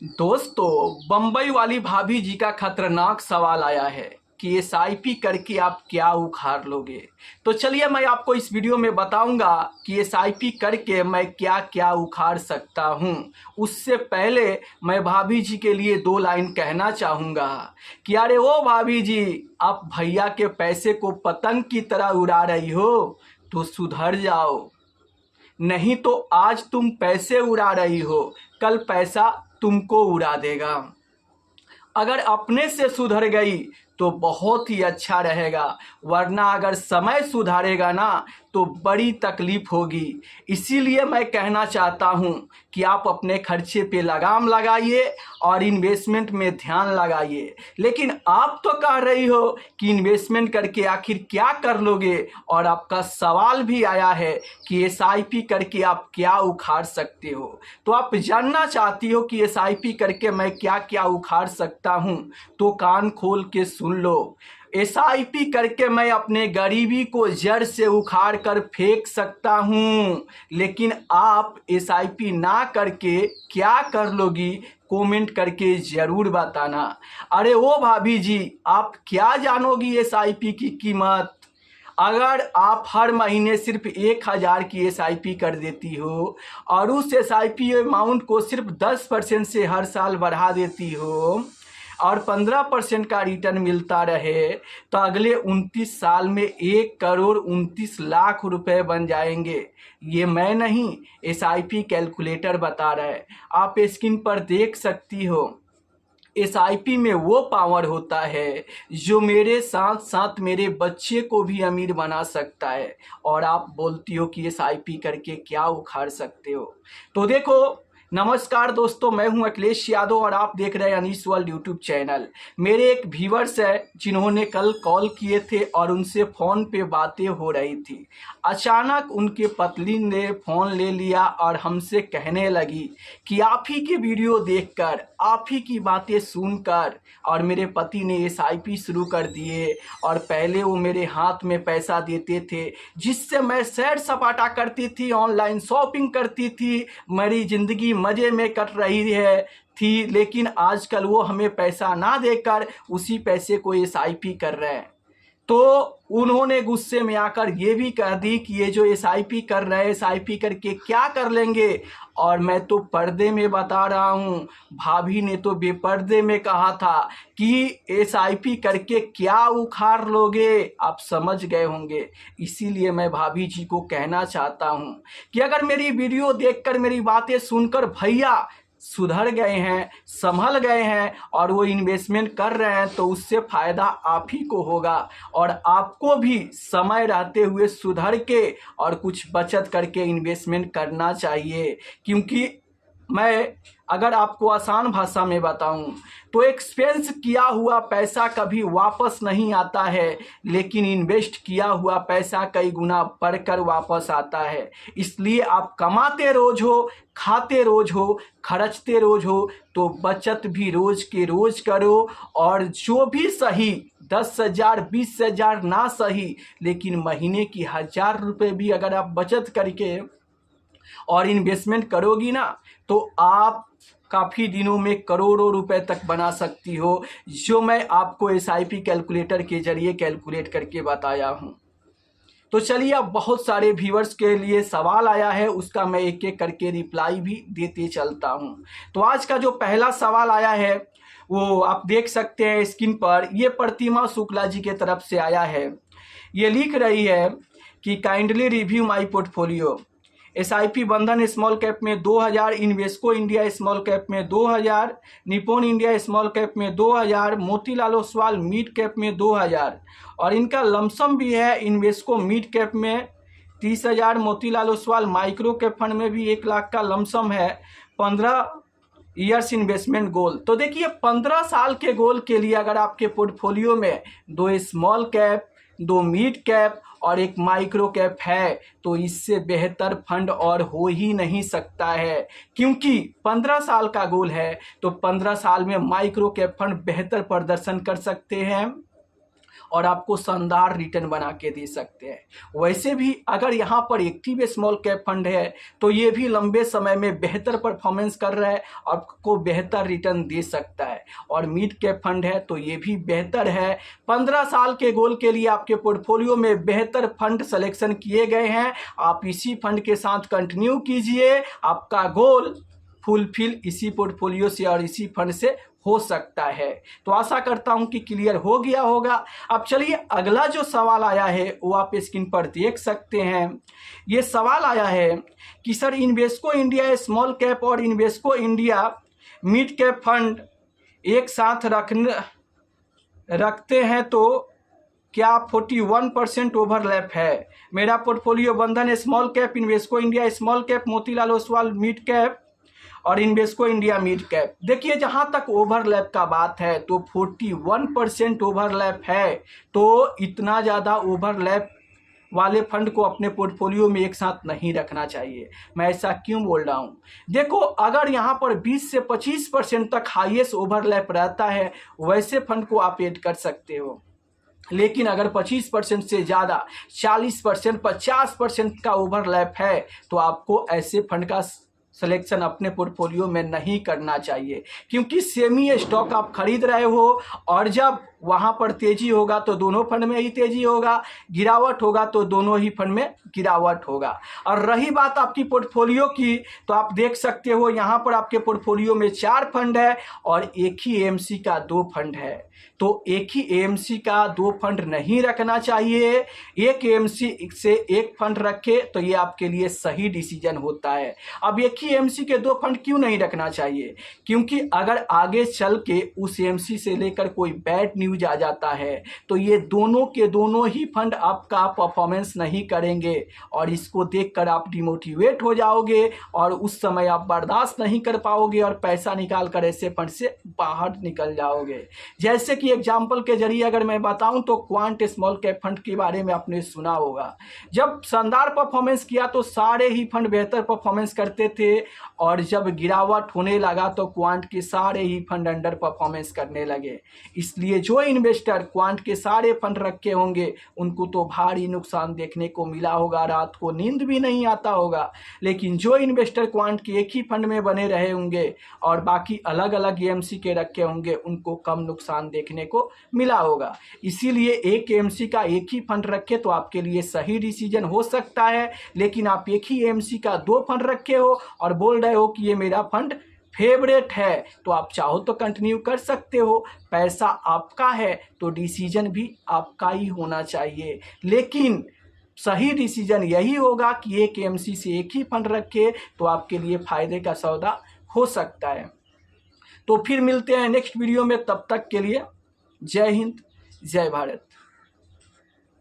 दोस्तों, बम्बई वाली भाभी जी का खतरनाक सवाल आया है कि एसआईपी करके आप क्या उखाड़ लोगे। तो चलिए मैं आपको इस वीडियो में बताऊंगा कि एसआईपी करके मैं क्या क्या उखाड़ सकता हूं। उससे पहले मैं भाभी जी के लिए दो लाइन कहना चाहूंगा कि अरे ओ भाभी जी, आप भैया के पैसे को पतंग की तरह उड़ा रही हो तो सुधर जाओ। नहीं तो आज तुम पैसे उड़ा रही हो, कल पैसा तुमको उड़ा देगा। अगर अपने से सुधर गई तो बहुत ही अच्छा रहेगा, वरना अगर समय सुधारेगा ना तो बड़ी तकलीफ होगी। इसीलिए मैं कहना चाहता हूं कि आप अपने खर्चे पे लगाम लगाइए और इन्वेस्टमेंट में ध्यान लगाइए। लेकिन आप तो कह रही हो कि इन्वेस्टमेंट करके आखिर क्या कर लोगे, और आपका सवाल भी आया है कि एसआईपी करके आप क्या उखाड़ सकते हो। तो आप जानना चाहती हो कि एसआईपी करके मैं क्या क्या उखाड़ सकता हूं, तो कान खोल के सुन लो। एसआईपी करके मैं अपने गरीबी को जड़ से उखाड़ कर फेंक सकता हूं। लेकिन आप एसआईपी ना करके क्या कर लोगी, कमेंट करके जरूर बताना। अरे ओ भाभी जी, आप क्या जानोगी एसआईपी की कीमत। अगर आप हर महीने सिर्फ 1,000 की एसआईपी कर देती हो और उस एसआईपी अमाउंट को सिर्फ 10% से हर साल बढ़ा देती हो और 15% का रिटर्न मिलता रहे, तो अगले 29 साल में 1,29,00,000 रुपए बन जाएंगे। ये मैं नहीं, एसआईपी कैलकुलेटर बता रहा है। आप स्क्रीन पर देख सकती हो। एसआईपी में वो पावर होता है जो मेरे साथ साथ मेरे बच्चे को भी अमीर बना सकता है। और आप बोलती हो कि एसआईपी करके क्या उखाड़ सकते हो। तो देखो, नमस्कार दोस्तों, मैं हूं अखिलेश यादव और आप देख रहे हैं अनीस वर्ल्ड यूट्यूब चैनल। मेरे एक व्यूवर्स है जिन्होंने कल कॉल किए थे और उनसे फ़ोन पे बातें हो रही थी। अचानक उनके पत्नी ने फ़ोन ले लिया और हमसे कहने लगी कि आप ही के वीडियो देखकर, आप ही की बातें सुनकर और मेरे पति ने एसआईपी शुरू कर दिए। और पहले वो मेरे हाथ में पैसा देते थे जिससे मैं सैर सपाटा करती थी, ऑनलाइन शॉपिंग करती थी, मेरी ज़िंदगी मज़े में कट रही है थी। लेकिन आजकल वो हमें पैसा ना देकर उसी पैसे को एसआईपी कर रहे हैं। तो उन्होंने गुस्से में आकर ये भी कह दी कि ये जो एसआईपी कर रहे हैं, एसआईपी करके क्या कर लेंगे। और मैं तो पर्दे में बता रहा हूँ, भाभी ने तो बेपर्दे में कहा था कि एसआईपी करके क्या उखाड़ लोगे। आप समझ गए होंगे। इसीलिए मैं भाभी जी को कहना चाहता हूँ कि अगर मेरी वीडियो देखकर, मेरी बातें सुनकर भैया सुधर गए हैं, संभल गए हैं और वो इन्वेस्टमेंट कर रहे हैं, तो उससे फ़ायदा आप ही को होगा। और आपको भी समय रहते हुए सुधर के और कुछ बचत करके इन्वेस्टमेंट करना चाहिए। क्योंकि मैं अगर आपको आसान भाषा में बताऊं तो एक्सपेंस किया हुआ पैसा कभी वापस नहीं आता है, लेकिन इन्वेस्ट किया हुआ पैसा कई गुना बढ़कर वापस आता है। इसलिए आप कमाते रोज हो, खाते रोज हो, खर्चते रोज हो, तो बचत भी रोज के रोज करो। और जो भी सही 10,000 20,000 ना सही, लेकिन महीने की 1,000 रुपये भी अगर आप बचत करके और इन्वेस्टमेंट करोगी ना, तो आप काफ़ी दिनों में करोड़ों रुपए तक बना सकती हो, जो मैं आपको एसआईपी कैलकुलेटर के जरिए कैलकुलेट करके बताया हूं। तो चलिए, अब बहुत सारे व्यूअर्स के लिए सवाल आया है, उसका मैं एक एक करके रिप्लाई भी देते चलता हूं। तो आज का जो पहला सवाल आया है वो आप देख सकते हैं स्क्रीन पर। ये प्रतिमा शुक्ला जी के तरफ से आया है। ये लिख रही है कि kindly review my portfolio. SIP बंधन स्मॉल कैप में 2,000, इन्वेस्को इंडिया स्मॉल कैप में 2,000, निप्पॉन इंडिया स्मॉल कैप में 2,000, मोतीलाल ओसवाल मिड कैप में 2,000। और इनका लमसम भी है, इन्वेस्को मिड कैप में 30,000, Motilal Oswal micro cap fund में भी 1,00,000 का लमसम है। 15 ईयर्स इन्वेस्टमेंट गोल। तो देखिए, 15 साल के गोल के लिए अगर आपके पोर्टफोलियो में 2 स्मॉल कैप, 2 मिड कैप और 1 माइक्रो कैप है, तो इससे बेहतर फंड और हो ही नहीं सकता है। क्योंकि 15 साल का गोल है, तो 15 साल में माइक्रो कैप फंड बेहतर प्रदर्शन कर सकते हैं और आपको शानदार रिटर्न बना के दे सकते हैं। वैसे भी अगर यहाँ पर एक्टिव स्मॉल कैप फंड है तो ये भी लंबे समय में बेहतर परफॉर्मेंस कर रहा है, आपको बेहतर रिटर्न दे सकता है। और मिड कैप फंड है तो ये भी बेहतर है। 15 साल के गोल के लिए आपके पोर्टफोलियो में बेहतर फंड सिलेक्शन किए गए हैं, आप इसी फंड के साथ कंटिन्यू कीजिए, आपका गोल फुलफिल इसी पोर्टफोलियो से और इसी फंड से हो सकता है। तो आशा करता हूं कि क्लियर हो गया होगा। अब चलिए अगला जो सवाल आया है वो आप स्क्रीन पर देख सकते हैं। ये सवाल आया है कि sir Invesco India small cap और Invesco India mid cap fund एक साथ रखते हैं तो क्या 41% ओवरलैप है? मेरा पोर्टफोलियो बंधन small cap, Invesco India small cap, Motilal Oswal mid cap और इन्वेस्को इंडिया मिड कैप। देखिए जहां तक ओवरलैप का बात है तो 41% ओवरलैप है, तो इतना ज़्यादा ओवरलैप वाले फंड को अपने पोर्टफोलियो में एक साथ नहीं रखना चाहिए। मैं ऐसा क्यों बोल रहा हूं? देखो अगर यहां पर 20 से 25% तक हाईएस्ट ओवरलैप रहता है वैसे फंड को आप ऐड कर सकते हो, लेकिन अगर 25% से ज़्यादा 40%, 50% का ओवरलैप है तो आपको ऐसे फंड का सिलेक्शन अपने पोर्टफोलियो में नहीं करना चाहिए, क्योंकि सेमी स्टॉक आप खरीद रहे हो और जब वहां पर तेजी होगा तो दोनों फंड में ही तेजी होगा, गिरावट होगा तो दोनों ही फंड में गिरावट होगा। और रही बात आपकी पोर्टफोलियो की तो आप देख सकते हो यहाँ पर आपके पोर्टफोलियो में 4 फंड है और एक ही एएमसी का 2 फंड है, तो एक ही एएमसी का 2 फंड नहीं रखना चाहिए। एक एएमसी से एक फंड रखे तो ये आपके लिए सही डिसीजन होता है। अब एक ही एएमसी के 2 फंड क्यों नहीं रखना चाहिए? क्योंकि अगर आगे चल के उस एएमसी से लेकर कोई बैड न्यूज आ जाता है तो ये दोनों के दोनों ही फंड आपका परफॉर्मेंस नहीं करेंगे और इसको देखकर आप डिमोटिवेट हो जाओगे और उस समय आप बर्दाश्त नहीं कर पाओगे और पैसा निकाल कर ऐसे फंड से बाहर निकल जाओगे। जैसे कि एग्जाम्पल के जरिए अगर मैं बताऊं तो क्वांट स्मॉल कैप फंड के बारे में आपने सुना होगा। जब शानदार परफॉर्मेंस किया तो सारे ही फंड बेहतर परफॉर्मेंस करते थे और जब गिरावट होने लगा तो क्वांट के सारे ही फंड अंडर परफॉर्मेंस करने लगे। इसलिए जो इन्वेस्टर क्वांट के सारे फंड रखे होंगे उनको तो भारी नुकसान देखने को मिला होगा, रात को नींद भी नहीं आता होगा। लेकिन जो इन्वेस्टर क्वांट के एक ही फंड में बने रहे होंगे और बाकी अलग अलग एएमसी के रखे होंगे उनको कम नुकसान देखने को मिला होगा। इसीलिए एक एएमसी का एक ही फंड रखे तो आपके लिए सही डिसीजन हो सकता है, लेकिन आप एक ही एएमसी का 2 फंड रखे हो और बोल रहे हो कि ये मेरा फंड फेवरेट है, तो आप चाहो तो कंटिन्यू कर सकते हो। पैसा आपका है तो डिसीजन भी आपका ही होना चाहिए, लेकिन सही डिसीजन यही होगा कि एक एएमसी से एक ही फंड रखे तो आपके लिए फायदे का सौदा हो सकता है। तो फिर मिलते हैं नेक्स्ट वीडियो में, तब तक के लिए जय हिंद, जय भारत।